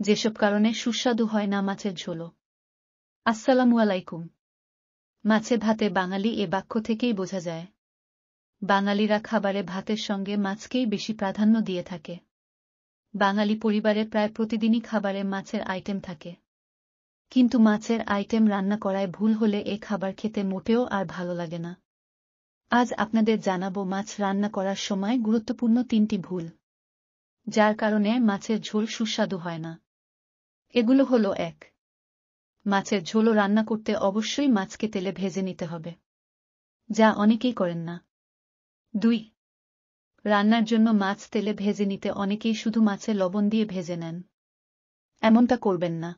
যেসব কারণে সুস্বাদু হয় না মাছের ঝোলও। আসসালামু আলাইকুম। মাছে ভাতে বাঙালি এ বাক্য থেকেই বোঝা যায়, বাঙালিরা খাবারে ভাতের সঙ্গে মাছকেই বেশি প্রাধান্য দিয়ে থাকে। বাঙালি পরিবারে প্রায় প্রতিদিনই খাবারে মাছের আইটেম থাকে, কিন্তু মাছের আইটেম রান্না করায় ভুল হলে এ খাবার খেতে মোটেও আর ভালো লাগে না। আজ আপনাদের জানাবো মাছ রান্না করার সময় গুরুত্বপূর্ণ 3টি ভুল, যার কারণে মাছের ঝোল সুস্বাদু হয় না। এগুলো হলো: 1. মাছের ঝোলও রান্না করতে অবশ্যই মাছকে তেলে ভেজে নিতে হবে, যা অনেকেই করেন না। 2. রান্নার জন্য মাছ তেলে ভেজে নিতে অনেকেই শুধু মাছে লবণ দিয়ে ভেজে নেন। এমনটা করবেন না,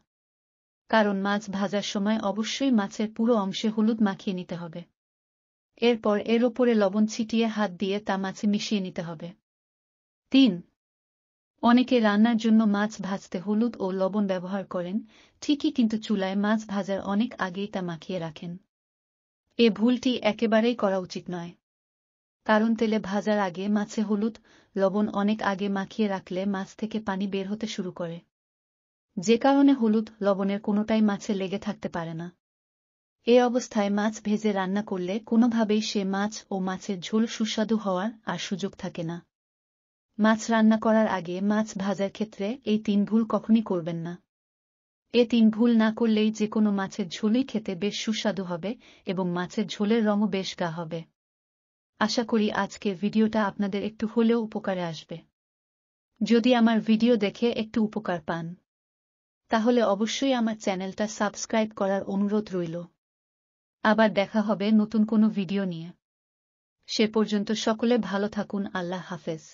কারণ মাছ ভাজার সময় অবশ্যই মাছের পুরো অংশে হলুদ মাখিয়ে নিতে হবে। এরপর এর ওপরে লবণ ছিটিয়ে হাত দিয়ে তা মাছে মিশিয়ে নিতে হবে। 3. অনেকে রান্নার জন্য মাছ ভাজতে হলুদ ও লবণ ব্যবহার করেন ঠিকই, কিন্তু চুলায় মাছ ভাজার অনেক আগেই তা মাখিয়ে রাখেন। এ ভুলটি একেবারেই করা উচিত নয়, কারণ তেলে ভাজার আগে মাছে হলুদ লবণ অনেক আগে মাখিয়ে রাখলে মাছ থেকে পানি বের হতে শুরু করে, যে কারণে হলুদ লবণের কোনোটাই মাছে লেগে থাকতে পারে না। এ অবস্থায় মাছ ভেজে রান্না করলে কোনোভাবেই সে মাছ ও মাছের ঝোল সুস্বাদু হওয়ার আর সুযোগ থাকে না। মাছ রান্না করার আগে মাছ ভাজার ক্ষেত্রে এই 3 ভুল কখনই করবেন না। এ 3 ভুল না করলেই যে কোনো মাছের ঝোলই খেতে বেশ সুস্বাদু হবে এবং মাছের ঝোলের রঙও বেশ গাঢ় হবে। আশা করি আজকের ভিডিওটা আপনাদের একটু হলেও উপকারে আসবে। যদি আমার ভিডিও দেখে একটু উপকার পান, তাহলে অবশ্যই আমার চ্যানেলটা সাবস্ক্রাইব করার অনুরোধ রইল। আবার দেখা হবে নতুন কোনো ভিডিও নিয়ে। সে পর্যন্ত সকলে ভালো থাকুন। আল্লাহ হাফেজ।